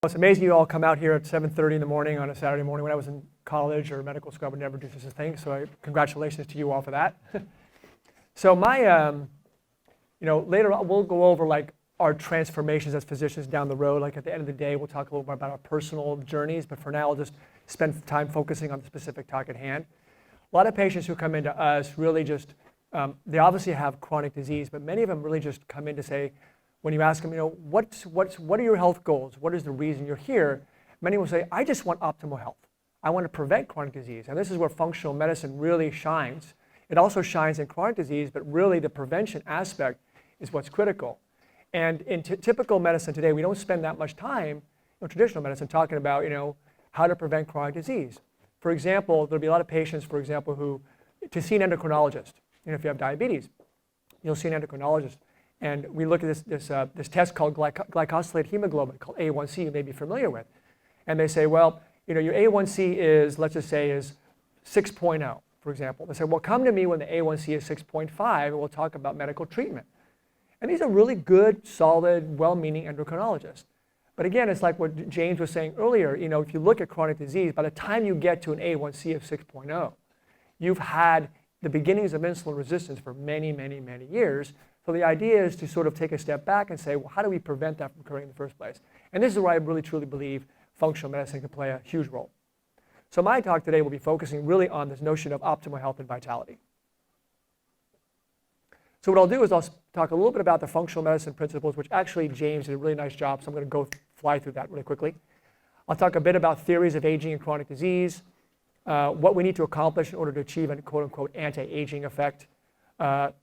It's amazing you all come out here at 7:30 in the morning on a Saturday morning. When I was in college or medical school, I would never do such a thing. So congratulations to you all for that. So later on we'll go over like our transformations as physicians down the road. Like at the end of the day, we'll talk a little more about our personal journeys. But for now, I'll just spend time focusing on the specific talk at hand. A lot of patients who come into us really just, they obviously have chronic disease, but many of them really just come in to say, when you ask them, what are your health goals? What is the reason you're here? Many will say, I just want optimal health. I want to prevent chronic disease. And this is where functional medicine really shines. It also shines in chronic disease, but really the prevention aspect is what's critical. And in typical medicine today, we don't spend that much time, traditional medicine, talking about, how to prevent chronic disease. For example, there'll be a lot of patients, for example, who, to see an endocrinologist, if you have diabetes, you'll see an endocrinologist. And we look at this test called glycosylated hemoglobin, called A1C, you may be familiar with. And they say, well, your A1C is, let's just say, is 6.0, for example. They say, well, come to me when the A1C is 6.5, and we'll talk about medical treatment. And these are really good, solid, well-meaning endocrinologists. But again, it's like what James was saying earlier. If you look at chronic disease, by the time you get to an A1C of 6.0, you've had the beginnings of insulin resistance for many, many, many years. So the idea is to sort of take a step back and say, well, how do we prevent that from occurring in the first place? And this is where I really, truly believe functional medicine can play a huge role. So my talk today will be focusing really on this notion of optimal health and vitality. So what I'll do is I'll talk a little bit about the functional medicine principles, which actually James did a really nice job, so I'm going to fly through that really quickly. I'll talk a bit about theories of aging and chronic disease, what we need to accomplish in order to achieve a quote-unquote anti-aging effect,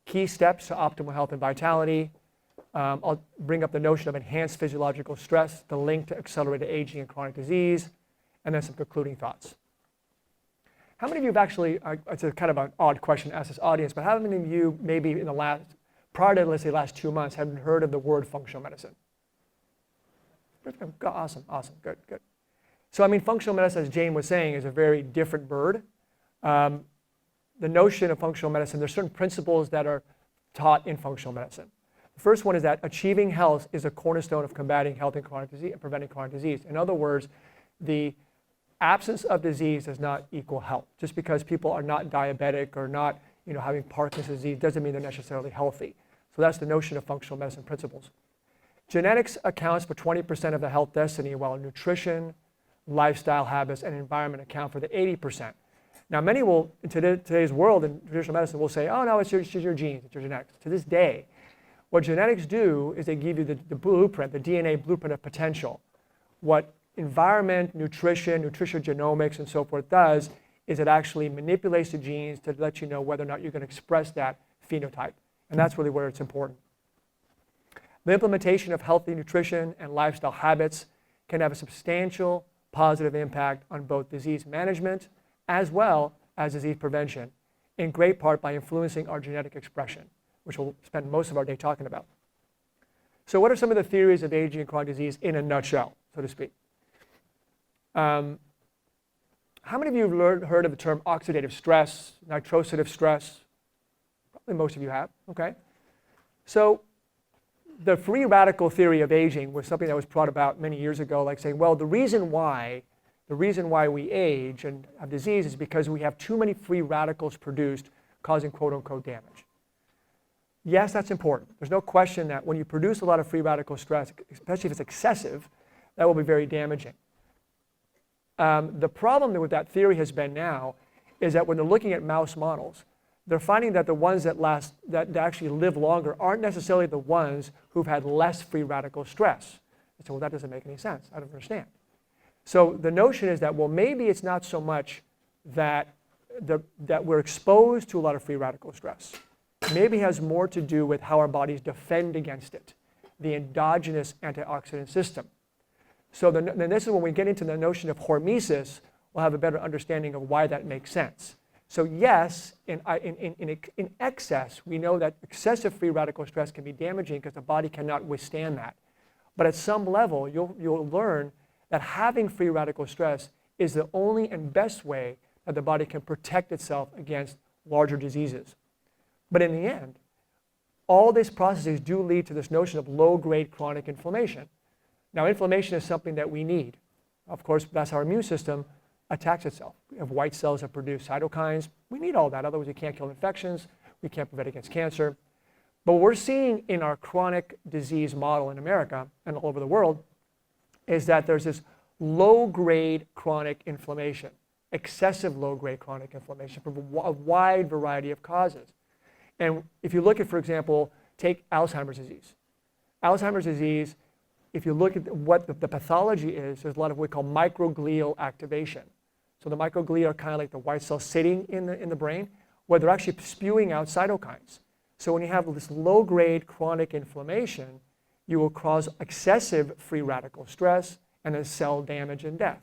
key steps to optimal health and vitality. I'll bring up the notion of enhanced physiological stress, the link to accelerated aging and chronic disease, and then some concluding thoughts. How many of you have actually, it's a kind of an odd question to ask this audience, but how many of you maybe in the prior to, let's say, last 2 months, have heard of the word functional medicine? Awesome, good. So functional medicine, as Jane was saying, is a very different bird. The notion of functional medicine, there's certain principles that are taught in functional medicine. The first one is that achieving health is a cornerstone of combating health and chronic disease and preventing chronic disease. In other words, the absence of disease does not equal health. Just because people are not diabetic or not having Parkinson's disease doesn't mean they're necessarily healthy. So that's the notion of functional medicine principles. Genetics accounts for 20% of the health destiny, while nutrition, lifestyle habits, and environment account for the 80%. Now, many will, in today's world, in traditional medicine, will say, oh, no, it's your genes, it's your genetics. To this day, what genetics do is they give you the blueprint, the DNA blueprint of potential. What environment, nutrition genomics, and so forth does is it actually manipulates the genes to let you know whether or not you're going to express that phenotype. And that's really where it's important. The implementation of healthy nutrition and lifestyle habits can have a substantial positive impact on both disease management as well as disease prevention, in great part by influencing our genetic expression, which we'll spend most of our day talking about. So what are some of the theories of aging and chronic disease in a nutshell, so to speak? How many of you have heard of the term oxidative stress, nitrosative stress? Probably most of you have, okay? So the free radical theory of aging was something that was brought about many years ago, like saying, well, the reason why we age and have disease is because we have too many free radicals produced, causing quote-unquote damage. Yes, that's important. There's no question that when you produce a lot of free radical stress, especially if it's excessive, that will be very damaging. The problem with that theory has been now is that when they're looking at mouse models, they're finding that the ones that actually live longer aren't necessarily the ones who've had less free radical stress. And so, well, that doesn't make any sense. I don't understand. So the notion is that, well, maybe it's not so much that we're exposed to a lot of free radical stress. Maybe it has more to do with how our bodies defend against it, the endogenous antioxidant system. So then this is when we get into the notion of hormesis, we'll have a better understanding of why that makes sense. So yes, in excess, we know that excessive free radical stress can be damaging because the body cannot withstand that. But at some level, you'll learn that having free radical stress is the only and best way that the body can protect itself against larger diseases. But in the end, all these processes do lead to this notion of low-grade chronic inflammation. Now, inflammation is something that we need. Of course, that's how our immune system attacks itself. We have white cells that produce cytokines. We need all that, otherwise we can't kill infections, we can't prevent against cancer. But what we're seeing in our chronic disease model in America and all over the world is that there's this low-grade chronic inflammation, excessive low-grade chronic inflammation from a wide variety of causes. And if you look at, for example, take Alzheimer's disease. Alzheimer's disease, if you look at what the pathology is, there's a lot of what we call microglial activation. So the microglia are kind of like the white cells sitting in the brain, where they're actually spewing out cytokines. So when you have this low-grade chronic inflammation, you will cause excessive free radical stress and then cell damage and death.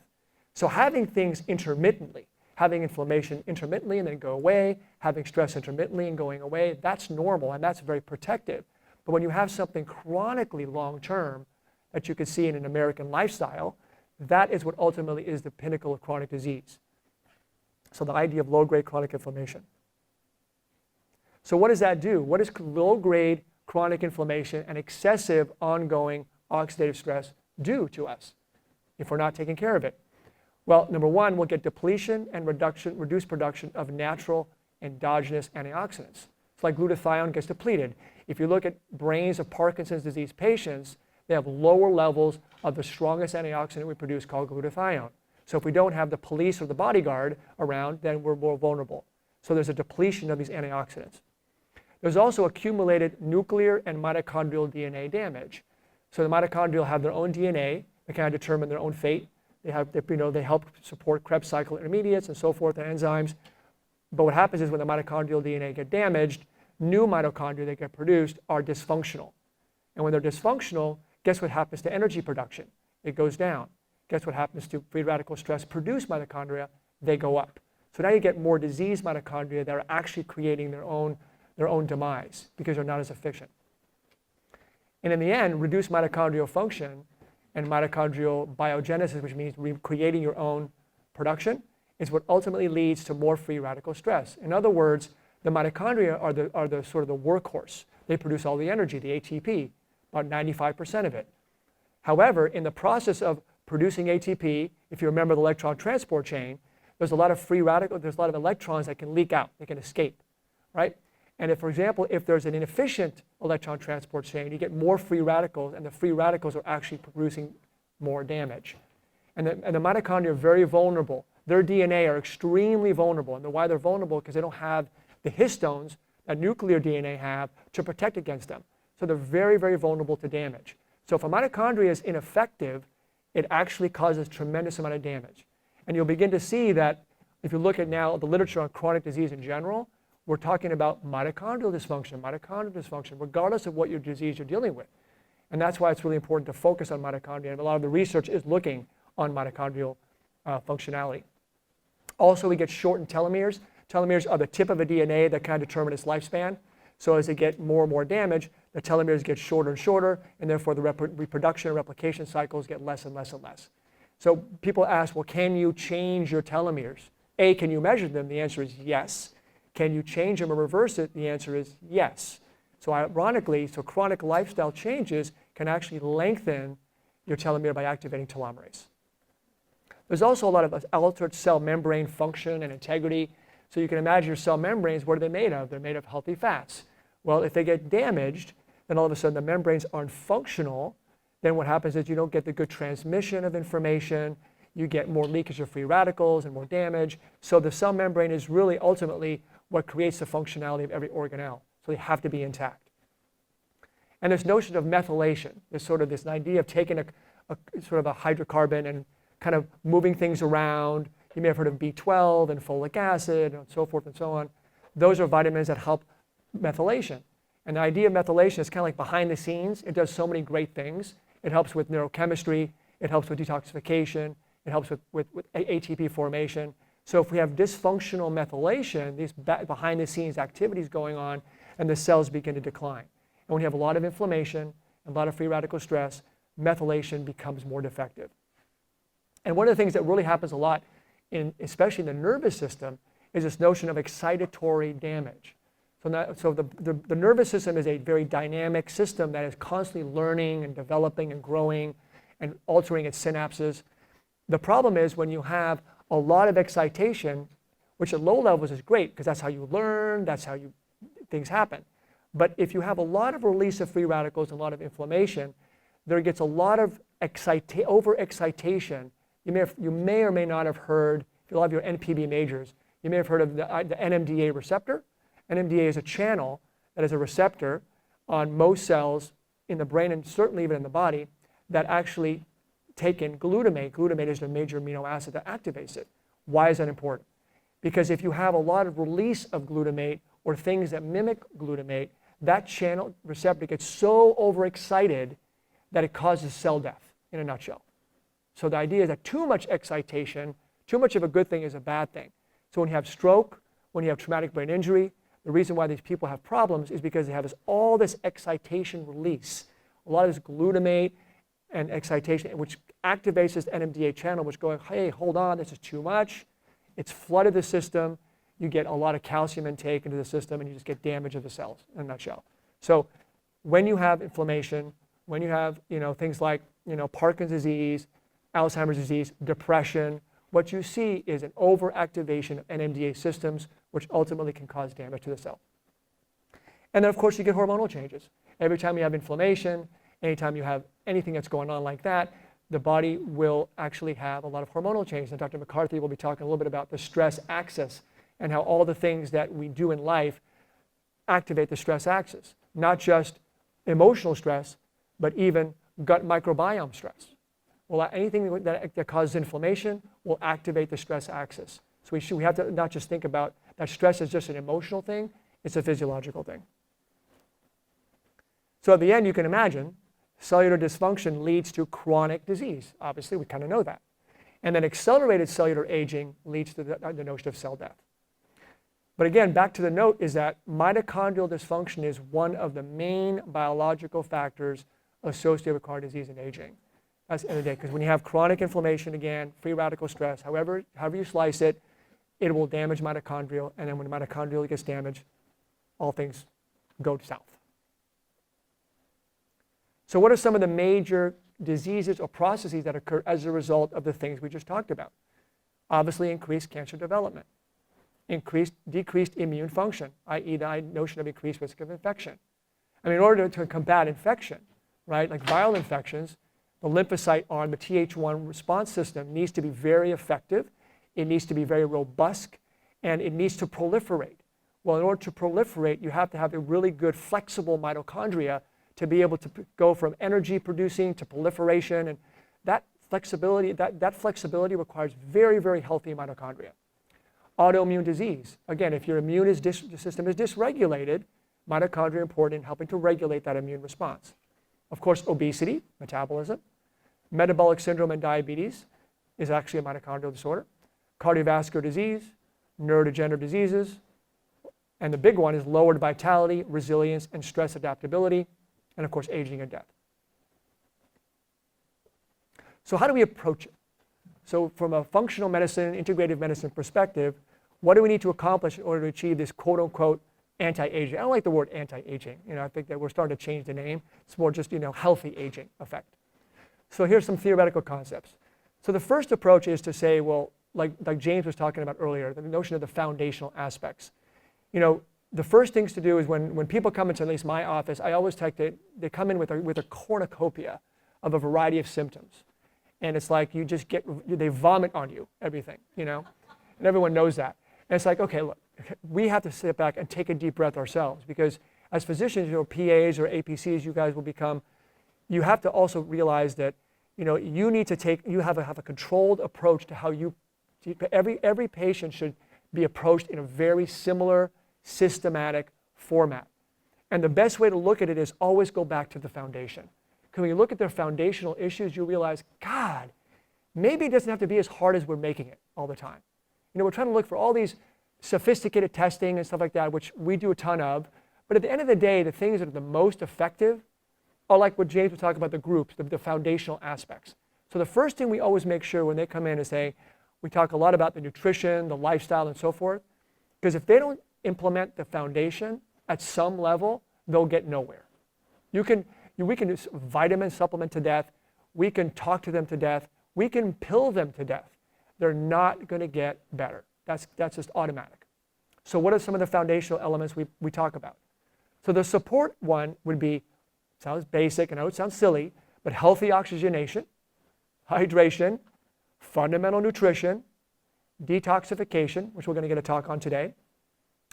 So having things intermittently, having inflammation intermittently and then go away, having stress intermittently and going away, that's normal and that's very protective. But when you have something chronically long-term that you can see in an American lifestyle, that is what ultimately is the pinnacle of chronic disease. So the idea of low-grade chronic inflammation. So what does that do? What does low-grade chronic inflammation and excessive ongoing oxidative stress do to us if we're not taking care of it? Well, number one, we'll get depletion and reduced production of natural endogenous antioxidants. It's like glutathione gets depleted. If you look at brains of Parkinson's disease patients, they have lower levels of the strongest antioxidant we produce called glutathione. So if we don't have the police or the bodyguard around, then we're more vulnerable. So there's a depletion of these antioxidants. There's also accumulated nuclear and mitochondrial DNA damage. So the mitochondria have their own DNA. They kind of determine their own fate. They help support Krebs cycle intermediates and so forth, and enzymes. But what happens is when the mitochondrial DNA get damaged, new mitochondria that get produced are dysfunctional. And when they're dysfunctional, guess what happens to energy production? It goes down. Guess what happens to free radical stress produced mitochondria? They go up. So now you get more diseased mitochondria that are actually creating their own demise because they're not as efficient. And in the end, reduced mitochondrial function and mitochondrial biogenesis, which means creating your own production, is what ultimately leads to more free radical stress. In other words, the mitochondria are the sort of the workhorse. They produce all the energy, the ATP, about 95% of it. However, in the process of producing ATP, if you remember the electron transport chain, there's a lot of there's a lot of electrons that can leak out, they can escape, right? And if, for example, if there's an inefficient electron transport chain, you get more free radicals, and the free radicals are actually producing more damage. And the mitochondria are very vulnerable. Their DNA are extremely vulnerable. And why they're vulnerable? Because they don't have the histones that nuclear DNA have to protect against them. So they're very, very vulnerable to damage. So if a mitochondria is ineffective, it actually causes tremendous amount of damage. And you'll begin to see that if you look at now the literature on chronic disease in general, we're talking about mitochondrial dysfunction, regardless of what your disease you're dealing with. And that's why it's really important to focus on mitochondria. And a lot of the research is looking on mitochondrial functionality. Also, we get shortened telomeres. Telomeres are the tip of a DNA that kind of determine its lifespan. So as they get more and more damage, the telomeres get shorter and shorter, and therefore the reproduction and replication cycles get less and less and less. So people ask, well, can you change your telomeres? A, can you measure them? The answer is yes. Can you change them or reverse it? The answer is yes. So ironically, chronic lifestyle changes can actually lengthen your telomere by activating telomerase. There's also a lot of altered cell membrane function and integrity. So you can imagine your cell membranes, what are they made of? They're made of healthy fats. Well, if they get damaged, then all of a sudden the membranes aren't functional. Then what happens is you don't get the good transmission of information. You get more leakage of free radicals and more damage. So the cell membrane is really ultimately what creates the functionality of every organelle. So they have to be intact. And this notion of methylation, there's sort of this idea of taking a sort of a hydrocarbon and kind of moving things around. You may have heard of B12 and folic acid and so forth and so on. Those are vitamins that help methylation. And the idea of methylation is kind of like behind the scenes. It does so many great things. It helps with neurochemistry. It helps with detoxification. It helps with ATP formation. So if we have dysfunctional methylation, these behind the scenes activities going on, and the cells begin to decline. And when you have a lot of inflammation, and a lot of free radical stress, methylation becomes more defective. And one of the things that really happens a lot, especially in the nervous system, is this notion of excitatory damage. So the nervous system is a very dynamic system that is constantly learning and developing and growing. and altering its synapses. The problem is when you have a lot of excitation, which at low levels is great because that's how you learn, that's how things happen. But if you have a lot of release of free radicals and a lot of inflammation, there gets a lot of overexcitation. You may or may not have heard, if you love your NPB majors, you may have heard of the NMDA receptor. NMDA is a channel that is a receptor on most cells in the brain and certainly even in the body that actually take in glutamate. Glutamate is the major amino acid that activates it. Why is that important? Because if you have a lot of release of glutamate or things that mimic glutamate, that channel receptor gets so overexcited that it causes cell death in a nutshell. So the idea is that too much excitation, too much of a good thing is a bad thing. So when you have stroke, when you have traumatic brain injury, the reason why these people have problems is because they have all this excitation release, a lot of this glutamate and excitation, which activates this NMDA channel, which going, hey, hold on, this is too much. It's flooded the system. You get a lot of calcium intake into the system, and you just get damage of the cells in a nutshell. So when you have inflammation, when you have things like Parkinson's disease, Alzheimer's disease, depression, what you see is an overactivation of NMDA systems, which ultimately can cause damage to the cell. And then, of course, you get hormonal changes. Every time you have inflammation, anytime you have anything that's going on like that, the body will actually have a lot of hormonal change. And Dr. McCarthy will be talking a little bit about the stress axis and how all the things that we do in life activate the stress axis. Not just emotional stress, but even gut microbiome stress. Well, anything that causes inflammation will activate the stress axis. So we have to not just think about that stress is just an emotional thing, it's a physiological thing. So at the end, you can imagine cellular dysfunction leads to chronic disease. Obviously, we kind of know that. And then accelerated cellular aging leads to the notion of cell death. But again, back to the note is that mitochondrial dysfunction is one of the main biological factors associated with chronic disease and aging. That's the end of the day, because when you have chronic inflammation, again, free radical stress, however you slice it, it will damage mitochondrial, and then when mitochondrial gets damaged, all things go south. So what are some of the major diseases or processes that occur as a result of the things we just talked about? Obviously, increased cancer development, decreased immune function, i.e. the notion of increased risk of infection. I mean, in order to combat infection, right, like viral infections, the lymphocyte arm, the Th1 response system needs to be very effective, it needs to be very robust, and it needs to proliferate. Well, in order to proliferate, you have to have a really good flexible mitochondria to be able to go from energy producing to proliferation, and that flexibility requires very, very healthy mitochondria. Autoimmune disease, again, if your immune system is dysregulated, mitochondria are important in helping to regulate that immune response. Of course, obesity, metabolism, metabolic syndrome and diabetes is actually a mitochondrial disorder, cardiovascular disease, neurodegenerative diseases, and the big one is lowered vitality, resilience, and stress adaptability, and of course, aging and death. So how do we approach it? So from a functional medicine, integrative medicine perspective, what do we need to accomplish in order to achieve this quote-unquote anti-aging? I don't like the word anti-aging. I think that we're starting to change the name. It's more just, healthy aging effect. So here's some theoretical concepts. So the first approach is to say, well, like James was talking about earlier, the notion of the foundational aspects. The first things to do is when people come into at least my office, I always they come in with a cornucopia of a variety of symptoms. And it's like they vomit on you, everything, and everyone knows that. And it's like, okay, look, we have to sit back and take a deep breath ourselves, because as physicians, PAs or APCs, you guys will become, you have to also realize that, you need to you have a controlled approach to how every patient should be approached in a very similar, systematic format. And the best way to look at it is always go back to the foundation. Because when you look at their foundational issues, you realize, God, maybe it doesn't have to be as hard as we're making it all the time. We're trying to look for all these sophisticated testing and stuff like that, which we do a ton of. But at the end of the day, the things that are the most effective are like what James was talking about, the groups, the foundational aspects. So the first thing we always make sure when they come in is we talk a lot about the nutrition, the lifestyle, and so forth. Because if they don't implement the foundation at some level, they'll get nowhere. We can do vitamin supplement to death. we can talk to them to death, we can pill them to death. They're not going to get better. That's just automatic. So what are some of the foundational elements we talk about? So the support one would be, sounds basic, I know it sounds silly, but healthy oxygenation, hydration, fundamental nutrition, detoxification, which we're going to get a talk on today,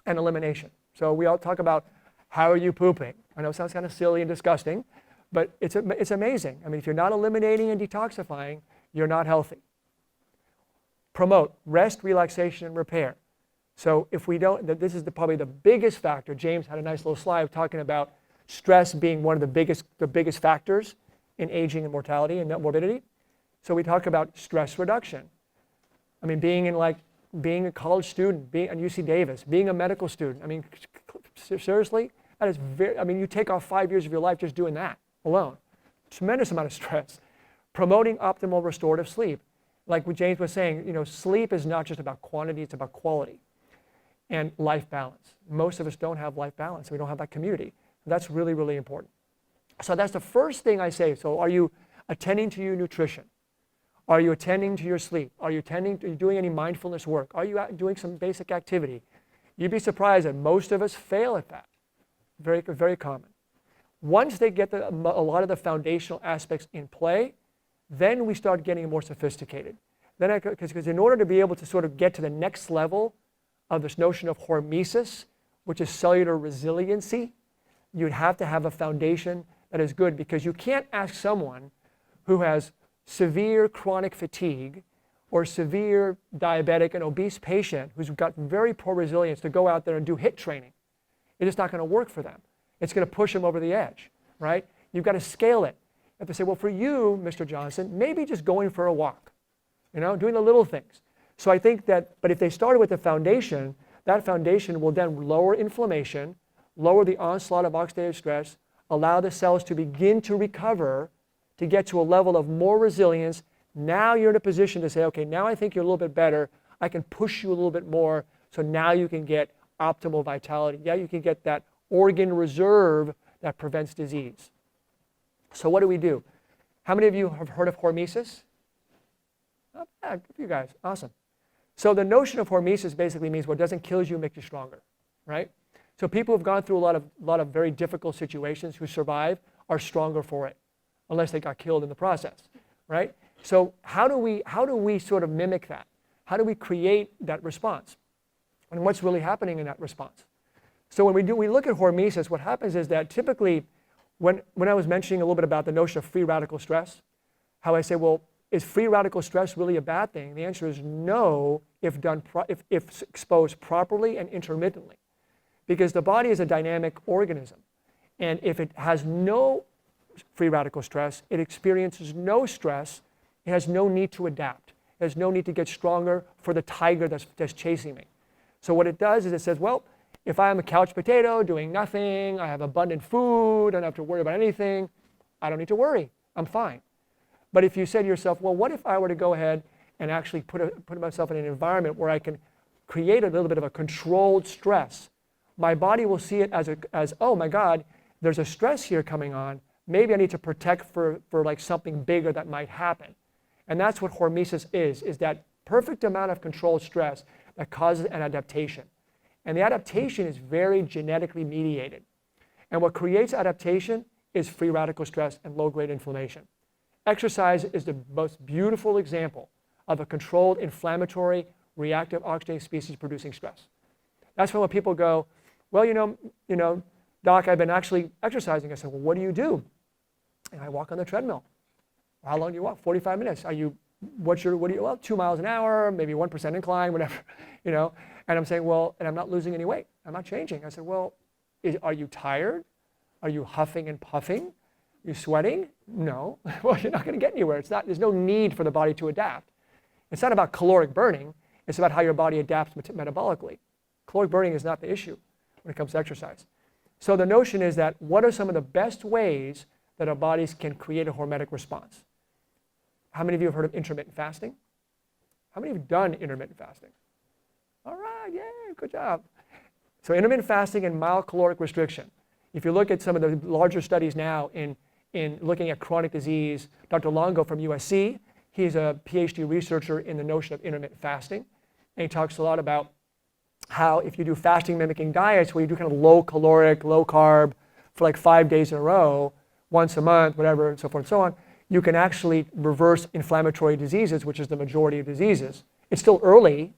and elimination. So we all talk about how are you pooping? I know it sounds kind of silly and disgusting, but it's amazing. I mean, if you're not eliminating and detoxifying, you're not healthy. Promote rest, relaxation, and repair. So if we don't, this is probably the biggest factor. James had a nice little slide talking about stress being one of the biggest factors in aging and mortality and morbidity. So we talk about stress reduction. I mean, being a college student, being at UC Davis, being a medical student. I mean, seriously, that is you take off 5 years of your life just doing that alone. Tremendous amount of stress. Promoting optimal restorative sleep. Like what James was saying, sleep is not just about quantity, it's about quality. And life balance. Most of us don't have life balance. We don't have that community. That's really, really important. So that's the first thing I say. So are you attending to your nutrition? Are you attending to your sleep? Are you doing any mindfulness work? Are you doing some basic activity? You'd be surprised that most of us fail at that. Very, very common. Once they get a lot of the foundational aspects in play, then we start getting more sophisticated. Because in order to be able to sort of get to the next level of this notion of hormesis, which is cellular resiliency, you'd have to have a foundation that is good, because you can't ask someone who has severe chronic fatigue or severe diabetic and obese patient who's got very poor resilience to go out there and do HIIT training. It's just not going to work for them. It's going to push them over the edge, right? You've got to scale it. You have to say, well, for you, Mr. Johnson, maybe just going for a walk, doing the little things. So I think that, but if they started with the foundation, that foundation will then lower inflammation, lower the onslaught of oxidative stress, allow the cells to begin to recover, to get to a level of more resilience. Now you're in a position to say, okay, now I think you're a little bit better. I can push you a little bit more. So now you can get optimal vitality. Yeah, you can get that organ reserve that prevents disease. So what do? How many of you have heard of hormesis? Oh, yeah, good for you guys. Awesome. So the notion of hormesis basically means what doesn't kill you makes you stronger, right? So people who've gone through a lot of very difficult situations who survive are stronger for it, unless they got killed in the process, right? So how do we sort of mimic that? How do we create that response? And what's really happening in that response? So when we look at hormesis, what happens is that typically, when I was mentioning a little bit about the notion of free radical stress, how I say, well, is free radical stress really a bad thing? The answer is no, if exposed properly and intermittently. Because the body is a dynamic organism. And if it has no free radical stress, it experiences no stress, it has no need to adapt. It has no need to get stronger for the tiger that's chasing me. So what it does is it says, well, if I'm a couch potato doing nothing, I have abundant food, I don't have to worry about anything, I don't need to worry, I'm fine. But if you say to yourself, well, what if I were to go ahead and actually put myself in an environment where I can create a little bit of a controlled stress? My body will see it as oh my God, there's a stress here coming on. Maybe I need to protect for like something bigger that might happen. And that's what hormesis is that perfect amount of controlled stress that causes an adaptation. And the adaptation is very genetically mediated. And what creates adaptation is free radical stress and low-grade inflammation. Exercise is the most beautiful example of a controlled inflammatory reactive oxidative species producing stress. That's when people go, well, Doc, I've been actually exercising. I said, well, what do you do? And I walk on the treadmill. How long do you walk? 45 minutes. Well, 2 miles an hour, maybe 1% incline, whatever, And I'm saying, well, and I'm not losing any weight. I'm not changing. I said, well, are you tired? Are you huffing and puffing? Are you sweating? No. Well, you're not going to get anywhere. There's no need for the body to adapt. It's not about caloric burning. It's about how your body adapts metabolically. Caloric burning is not the issue when it comes to exercise. So the notion is that what are some of the best ways that our bodies can create a hormetic response? How many of you have heard of intermittent fasting? How many have done intermittent fasting? All right, yay, good job. So intermittent fasting and mild caloric restriction. If you look at some of the larger studies now in in looking at chronic disease. Dr. Longo from USC, he's a PhD researcher in the notion of intermittent fasting. And he talks a lot about how if you do fasting mimicking diets where you do kind of low caloric, low carb for like 5 days in a row, once a month, whatever, and so forth and so on, you can actually reverse inflammatory diseases, which is the majority of diseases. It's still early,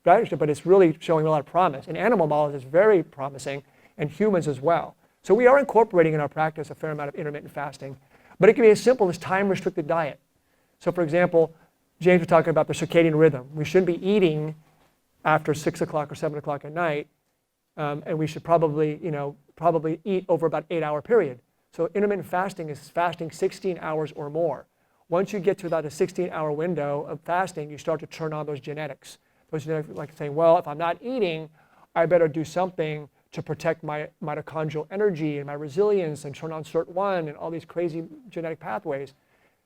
right? But it's really showing a lot of promise. In animal models, it's very promising, and humans as well. So we are incorporating in our practice a fair amount of intermittent fasting, but it can be as simple as time-restricted diet. So for example, James was talking about the circadian rhythm. We shouldn't be eating after 6 o'clock or 7 o'clock at night, and we should probably eat over about 8-hour period. So intermittent fasting is fasting 16 hours or more. Once you get to about a 16-hour window of fasting, you start to turn on those genetics. Those genetics like saying, well, if I'm not eating, I better do something to protect my mitochondrial energy and my resilience and turn on SIRT1 and all these crazy genetic pathways.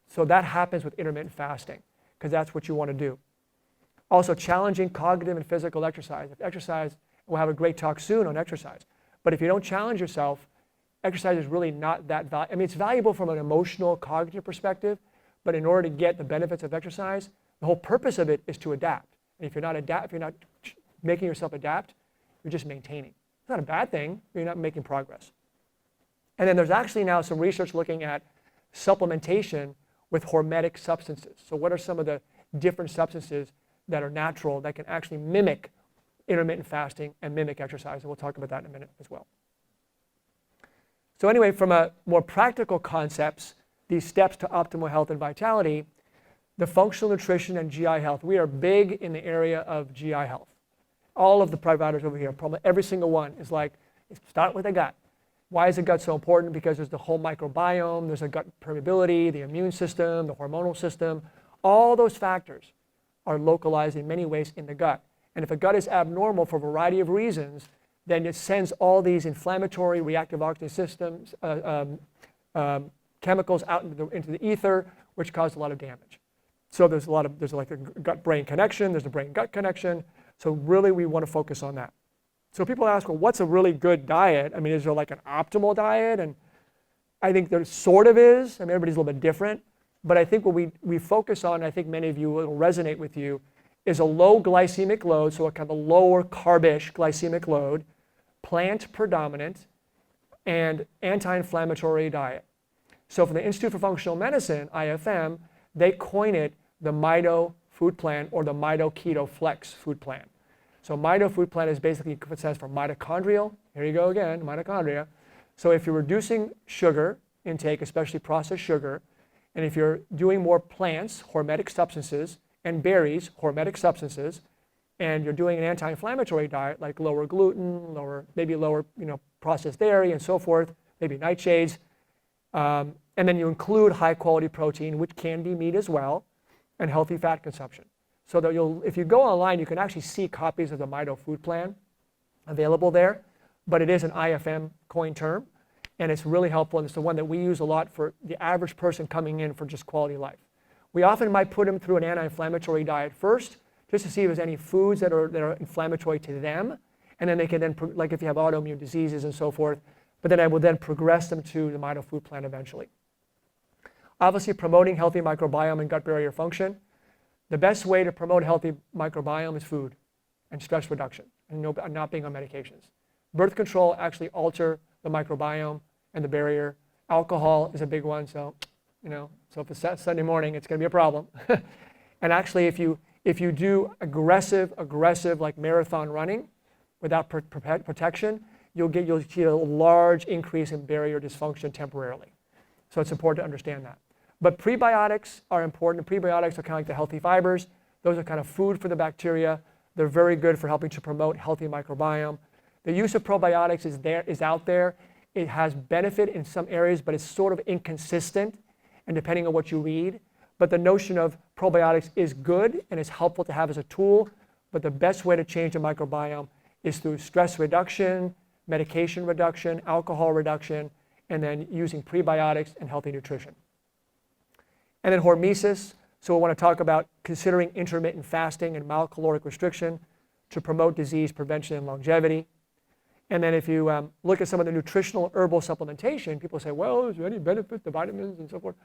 So that happens with intermittent fasting because that's what you want to do. Also, challenging cognitive and physical exercise. If exercise, we'll have a great talk soon on exercise. But if you don't challenge yourself, exercise is really not that valuable. I mean, it's valuable from an emotional, cognitive perspective, but in order to get the benefits of exercise, the whole purpose of it is to adapt. And if you're not making yourself adapt, you're just maintaining. It's not a bad thing, but you're not making progress. And then there's actually now some research looking at supplementation with hormetic substances. So what are some of the different substances that are natural that can actually mimic intermittent fasting and mimic exercise? And we'll talk about that in a minute as well. So anyway, from a more practical concepts, these steps to optimal health and vitality, the functional nutrition and GI health. We are big in the area of GI health. All of the providers over here, probably every single one is like, start with the gut. Why is the gut so important? Because there's the whole microbiome, there's a gut permeability, the immune system, the hormonal system. All those factors are localized in many ways in the gut. And if a gut is abnormal for a variety of reasons, then it sends all these inflammatory reactive oxygen systems, chemicals out into the ether, which cause a lot of damage. So there's like a gut-brain connection, there's a brain-gut connection. So really we want to focus on that. So people ask, well, what's a really good diet? I mean, is there like an optimal diet? And I think there sort of is. I mean, everybody's a little bit different. But I think what we focus on, I think many of you will resonate with you, is a low glycemic load, so a kind of a lower carbish glycemic load, plant predominant, and anti-inflammatory diet. So for the Institute for Functional Medicine, IFM, they coin it the Mito food plan or the Mito Keto Flex food plan. So Mito food plan is basically what stands for mitochondrial. Here you go again, mitochondria. So if you're reducing sugar intake, especially processed sugar, and if you're doing more plants, hormetic substances, and berries, hormetic substances, and you're doing an anti-inflammatory diet like lower gluten, maybe lower processed dairy and so forth, maybe nightshades, and then you include high quality protein, which can be meat as well, and healthy fat consumption. So that if you go online, you can actually see copies of the Mito food plan available there, but it is an IFM coined term, and it's really helpful, and it's the one that we use a lot for the average person coming in for just quality life. We often might put them through an anti-inflammatory diet first, just to see if there's any foods that are inflammatory to them, and then they can then, like if you have autoimmune diseases and so forth, but then I will then progress them to the Mito food plan eventually. Obviously, promoting healthy microbiome and gut barrier function. The best way to promote healthy microbiome is food and stress reduction and not being on medications. Birth control actually alter the microbiome and the barrier. Alcohol is a big one, so if it's Sunday morning, it's going to be a problem. And actually, if you do aggressive like marathon running without protection, you'll see a large increase in barrier dysfunction temporarily. So it's important to understand that. But prebiotics are important. Prebiotics are kind of like the healthy fibers. Those are kind of food for the bacteria. They're very good for helping to promote healthy microbiome. The use of probiotics is out there. It has benefit in some areas, but it's sort of inconsistent, and depending on what you read. But the notion of probiotics is good and is helpful to have as a tool, but the best way to change the microbiome is through stress reduction, medication reduction, alcohol reduction, and then using prebiotics and healthy nutrition. And then hormesis, so we want to talk about considering intermittent fasting and mild caloric restriction to promote disease prevention and longevity. And then if you look at some of the nutritional herbal supplementation, people say, well, is there any benefit to vitamins and so forth?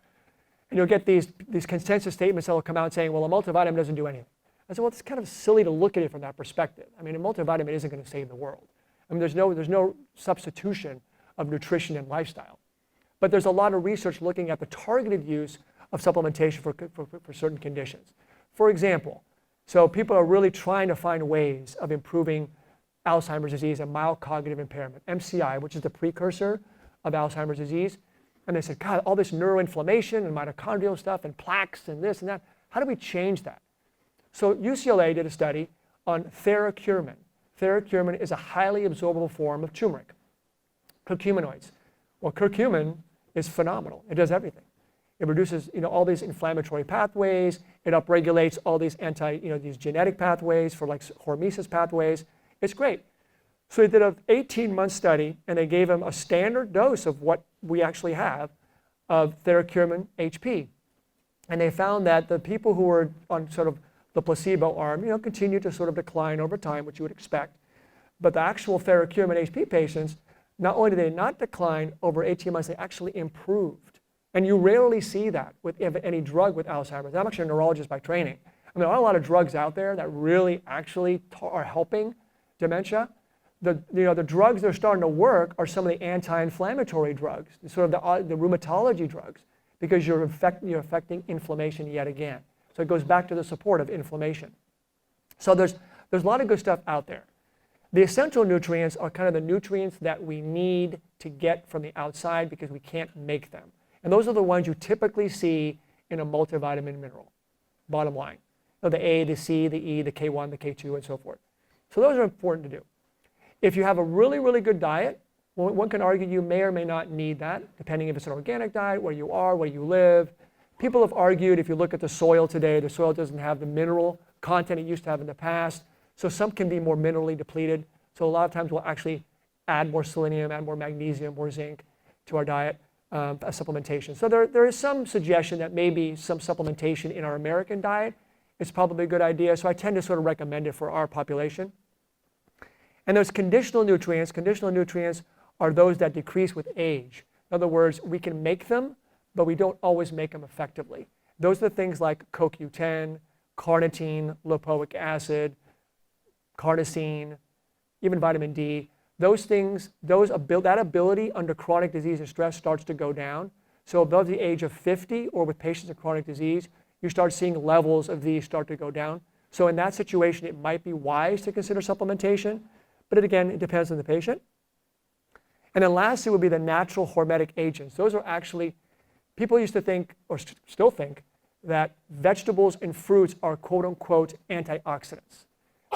And you'll get these consensus statements that will come out saying, well, a multivitamin doesn't do anything. I said, well, it's kind of silly to look at it from that perspective. I mean, a multivitamin isn't going to save the world. I mean, there's no substitution of nutrition and lifestyle. But there's a lot of research looking at the targeted use of supplementation for certain conditions. For example, so people are really trying to find ways of improving Alzheimer's disease and mild cognitive impairment, MCI, which is the precursor of Alzheimer's disease. And they said, God, all this neuroinflammation and mitochondrial stuff and plaques and this and that, how do we change that? So UCLA did a study on theracurmin. Theracurmin is a highly absorbable form of turmeric, curcuminoids. Well, curcumin is phenomenal. It does everything. It reduces, all these inflammatory pathways. It upregulates all these these genetic pathways for like hormesis pathways. It's great. So they did an 18-month study, and they gave them a standard dose of what we actually have of theracurmin HP. And they found that the people who were on sort of the placebo arm, continued to sort of decline over time, which you would expect. But the actual theracurmin HP patients, not only did they not decline over 18 months, they actually improved. And you rarely see that with any drug with Alzheimer's. I'm actually a neurologist by training. I mean, there are a lot of drugs out there that really actually are helping dementia. The drugs that are starting to work are some of the anti-inflammatory drugs, sort of the rheumatology drugs, because you're affecting inflammation yet again. So it goes back to the support of inflammation. So there's a lot of good stuff out there. The essential nutrients are kind of the nutrients that we need to get from the outside because we can't make them. And those are the ones you typically see in a multivitamin mineral, bottom line. So the A, the C, the E, the K1, the K2, and so forth. So those are important to do. If you have a really, really good diet, one can argue you may or may not need that, depending if it's an organic diet, where you are, where you live. People have argued, if you look at the soil today, the soil doesn't have the mineral content it used to have in the past. So some can be more minerally depleted. So a lot of times we'll actually add more selenium, add more magnesium, more zinc to our diet as supplementation. So there is some suggestion that maybe some supplementation in our American diet is probably a good idea. So I tend to sort of recommend it for our population. And those conditional nutrients are those that decrease with age. In other words, we can make them, but we don't always make them effectively. Those are the things like CoQ10, carnitine, lipoic acid, carnosine, even vitamin D. Those things, that ability under chronic disease and stress starts to go down. So above the age of 50 or with patients with chronic disease, you start seeing levels of these start to go down. So in that situation, it might be wise to consider supplementation, but again, it depends on the patient. And then lastly would be the natural hormetic agents. Those are actually, people used to think, or still think, that vegetables and fruits are quote unquote antioxidants.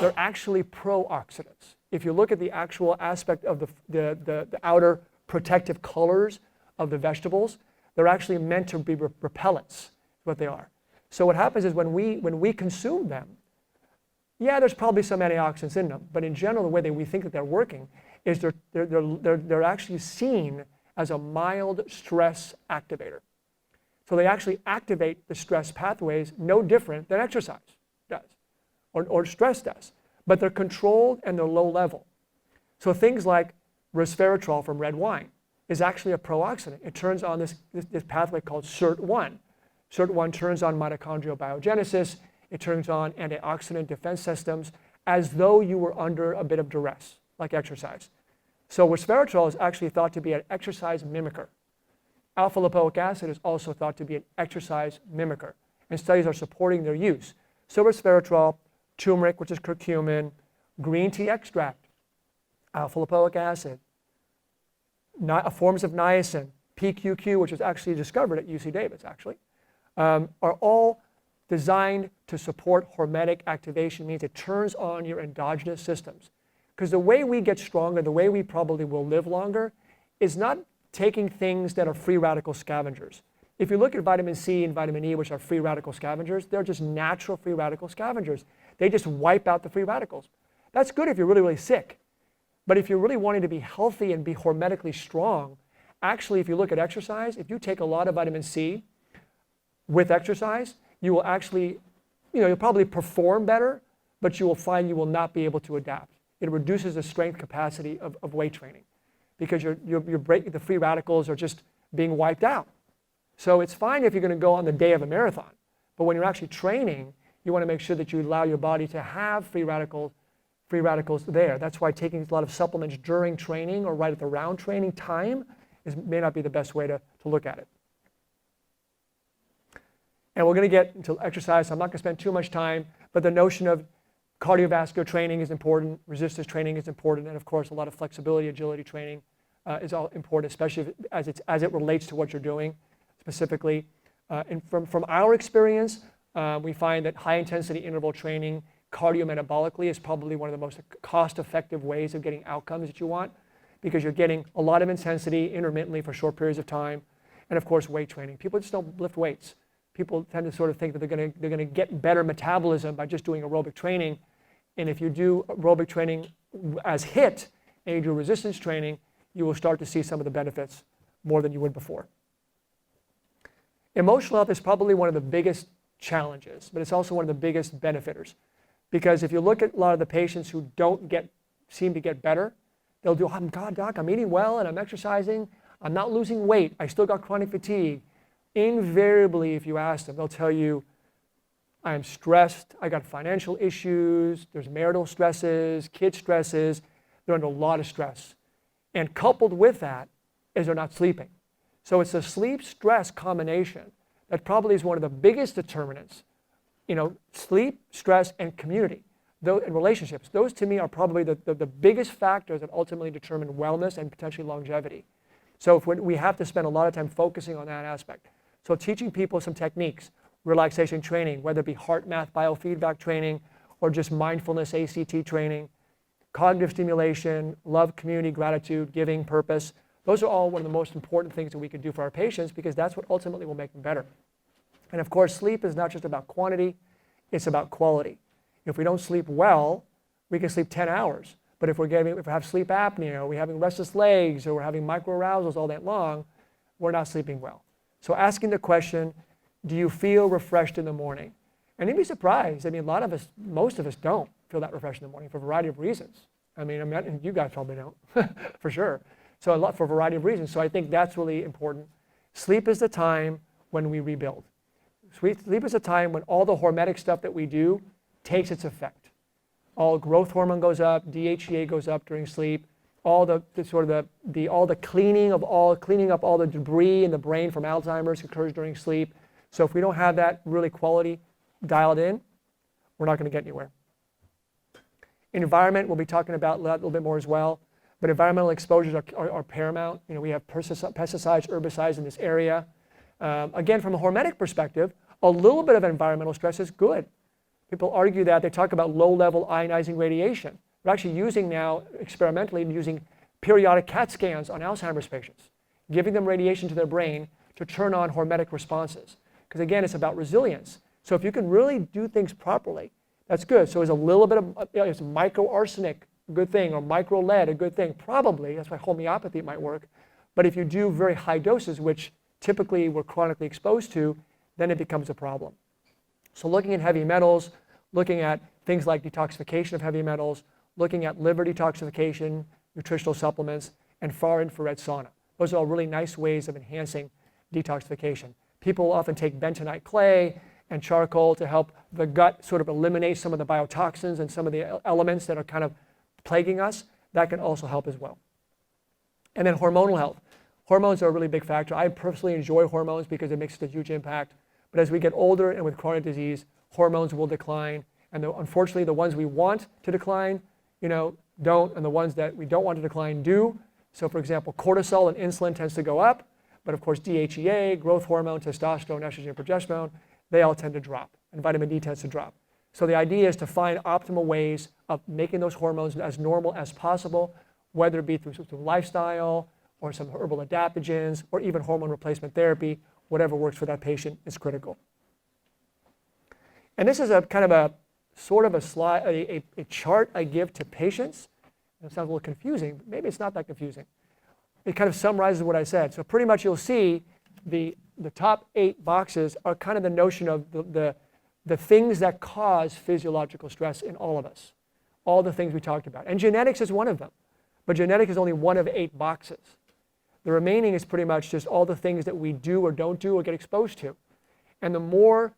They're actually pro-oxidants. If you look at the actual aspect of the outer protective colors of the vegetables, they're actually meant to be repellents, what they are. So what happens is when we consume them, yeah, there's probably some antioxidants in them, but in general, the way that we think that they're working is they're actually seen as a mild stress activator. So they actually activate the stress pathways no different than exercise does, or stress does, but they're controlled and they're low level. So things like resveratrol from red wine is actually a pro-oxidant. It turns on this pathway called SIRT1. SIRT1 turns on mitochondrial biogenesis. It turns on antioxidant defense systems as though you were under a bit of duress, like exercise. So resveratrol is actually thought to be an exercise mimicker. Alpha lipoic acid is also thought to be an exercise mimicker, and studies are supporting their use. So resveratrol, turmeric, which is curcumin, green tea extract, alpha lipoic acid, forms of niacin, PQQ, which was actually discovered at UC Davis, actually, are all designed to support hormetic activation. Means it turns on your endogenous systems. Because the way we get stronger, the way we probably will live longer, is not taking things that are free radical scavengers. If you look at vitamin C and vitamin E, which are free radical scavengers, they're just natural free radical scavengers. They just wipe out the free radicals. That's good if you're really, really sick. But if you're really wanting to be healthy and be hormetically strong, actually, if you look at exercise, if you take a lot of vitamin C with exercise, you will actually, you'll probably perform better, but you will find you will not be able to adapt. it reduces the strength capacity of weight training because the free radicals are just being wiped out. So it's fine if you're going to go on the day of a marathon, but when you're actually training, you want to make sure that you allow your body to have free radicals there. That's why taking a lot of supplements during training or right at the round training time may not be the best way to look at it. And we're going to get into exercise, so I'm not going to spend too much time, but the notion of cardiovascular training is important, resistance training is important, and of course a lot of flexibility, agility training is all important, especially as it relates to what you're doing specifically. And from our experience, we find that high intensity interval training cardiometabolically is probably one of the most cost-effective ways of getting outcomes that you want because you're getting a lot of intensity intermittently for short periods of time. And of course, weight training. People just don't lift weights. People tend to sort of think that they're going to get better metabolism by just doing aerobic training. And if you do aerobic training as HIIT and you do resistance training, you will start to see some of the benefits more than you would before. Emotional health is probably one of the biggest challenges, but it's also one of the biggest benefiters. Because if you look at a lot of the patients who don't seem to get better, they'll do, oh, God, doc, I'm eating well and I'm exercising. I'm not losing weight. I still got chronic fatigue. Invariably, if you ask them, they'll tell you, I'm stressed, I got financial issues, there's marital stresses, kid stresses, they're under a lot of stress. And coupled with that is they're not sleeping. So it's a sleep-stress combination that probably is one of the biggest determinants. Sleep, stress, and community, and relationships. Those to me are probably the biggest factors that ultimately determine wellness and potentially longevity. So we have to spend a lot of time focusing on that aspect. So teaching people some techniques, relaxation training, whether it be heart math biofeedback training or just mindfulness ACT training, cognitive stimulation, love, community, gratitude, giving, purpose. Those are all one of the most important things that we can do for our patients because that's what ultimately will make them better. And of course, sleep is not just about quantity, it's about quality. If we don't sleep well, we can sleep 10 hours. But if we have sleep apnea, or we're having restless legs, or we're having microarousals all day long, we're not sleeping well. So asking the question, do you feel refreshed in the morning? And you'd be surprised. I mean, most of us don't feel that refreshed in the morning for a variety of reasons. I mean, you guys probably don't, for sure. So for a variety of reasons. So I think that's really important. Sleep is the time when we rebuild. Sleep is a time when all the hormetic stuff that we do takes its effect. All growth hormone goes up, DHEA goes up during sleep. All the cleaning up all the debris in the brain from Alzheimer's occurs during sleep. So if we don't have that really quality dialed in, we're not going to get anywhere. Environment, we'll be talking about that a little bit more as well. But environmental exposures are paramount. We have pesticides, herbicides in this area. Again, from a hormetic perspective, a little bit of environmental stress is good. People argue that. They talk about low-level ionizing radiation. We're actually using now, experimentally, using periodic CAT scans on Alzheimer's patients, giving them radiation to their brain to turn on hormetic responses. Because again, it's about resilience. So if you can really do things properly, that's good. So is a little bit of is microarsenic a good thing, or micro-lead a good thing? Probably. That's why homeopathy might work. But if you do very high doses, which typically we're chronically exposed to, then it becomes a problem. So looking at heavy metals, looking at things like detoxification of heavy metals, looking at liver detoxification, nutritional supplements, and far infrared sauna. Those are all really nice ways of enhancing detoxification. People often take bentonite clay and charcoal to help the gut sort of eliminate some of the biotoxins and some of the elements that are kind of plaguing us. That can also help as well. And then hormonal health. Hormones are a really big factor. I personally enjoy hormones because it makes a huge impact. But as we get older and with chronic disease, hormones will decline. And unfortunately, the ones we want to decline, don't, and the ones that we don't want to decline do. So for example, cortisol and insulin tends to go up, but of course DHEA, growth hormone, testosterone, estrogen, progesterone, they all tend to drop, and vitamin D tends to drop. So the idea is to find optimal ways of making those hormones as normal as possible, whether it be through lifestyle or some herbal adaptogens or even hormone replacement therapy. Whatever works for that patient is critical. And this is a kind of a sort of a slide, a chart I give to patients. It sounds a little confusing, but maybe it's not that confusing. It kind of summarizes what I said. So pretty much you'll see the top 8 boxes are kind of the notion of the things that cause physiological stress in all of us. all the things we talked about. And genetics is one of them. But genetics is only one of 8 boxes. The remaining is pretty much just all the things that we do or don't do or get exposed to. And the more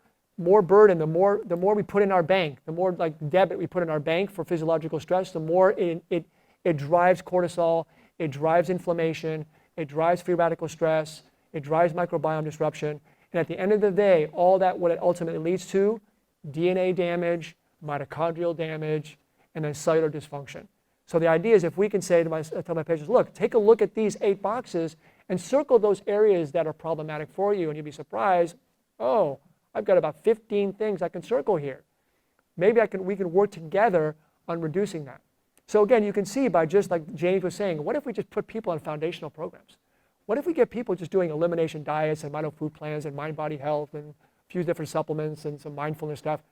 burden, the more we put in our bank, the more like debit we put in our bank for physiological stress, the more it drives cortisol, it drives inflammation, it drives free radical stress, it drives microbiome disruption. And at the end of the day, all that, what it ultimately leads to, DNA damage, mitochondrial damage, and then cellular dysfunction. So the idea is if we can say to tell my patients, look, take a look at these 8 boxes and circle those areas that are problematic for you, and you'd be surprised, oh, I've got about 15 things I can circle here. Maybe we can work together on reducing that. So again, you can see by just like James was saying, what if we just put people on foundational programs? What if we get people just doing elimination diets and mindful food plans and mind-body health and a few different supplements and some mindfulness stuff?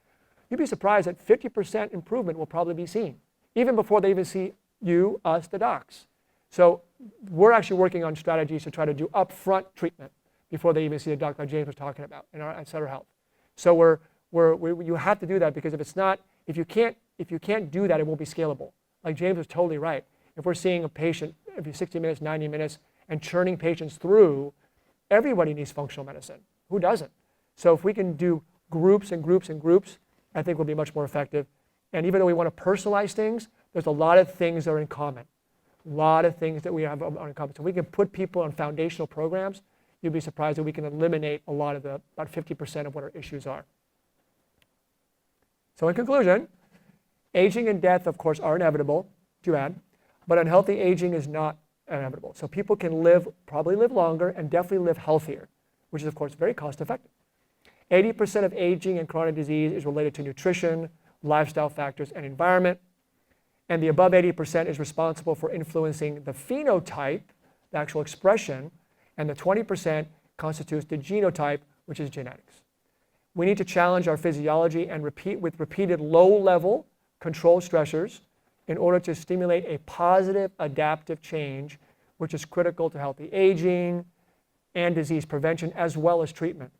You'd be surprised that 50% improvement will probably be seen, even before they even see you, us, the docs. So we're actually working on strategies to try to do upfront treatment before they even see a doctor like James was talking about in our Cellular Health. So you have to do that, because if you can't do that, it won't be scalable. Like James was totally right. If we're seeing a patient every 60 minutes, 90 minutes, and churning patients through, everybody needs functional medicine. Who doesn't? So if we can do groups and groups and groups, I think we'll be much more effective. And even though we want to personalize things, there's a lot of things that are in common. A lot of things that we have in common. So we can put people on foundational programs. You'll be surprised that we can eliminate a lot of about 50% of what our issues are. So in conclusion, aging and death, of course, are inevitable, too bad, but unhealthy aging is not inevitable. So people can probably live longer and definitely live healthier, which is, of course, very cost effective. 80% of aging and chronic disease is related to nutrition, lifestyle factors, and environment. And the above 80% is responsible for influencing the phenotype, the actual expression, and the 20% constitutes the genotype, which is genetics. We need to challenge our physiology and with repeated low-level controlled stressors in order to stimulate a positive adaptive change, which is critical to healthy aging and disease prevention as well as treatment.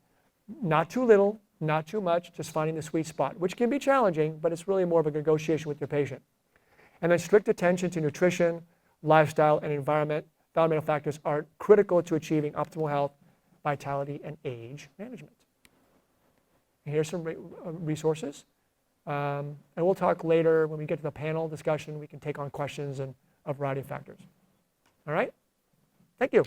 Not too little, not too much, just finding the sweet spot, which can be challenging, but it's really more of a negotiation with your patient. And then strict attention to nutrition, lifestyle, and environmental factors are critical to achieving optimal health, vitality, and age management. And here's some resources. And we'll talk later when we get to the panel discussion. We can take on questions and a variety of factors. All right? Thank you.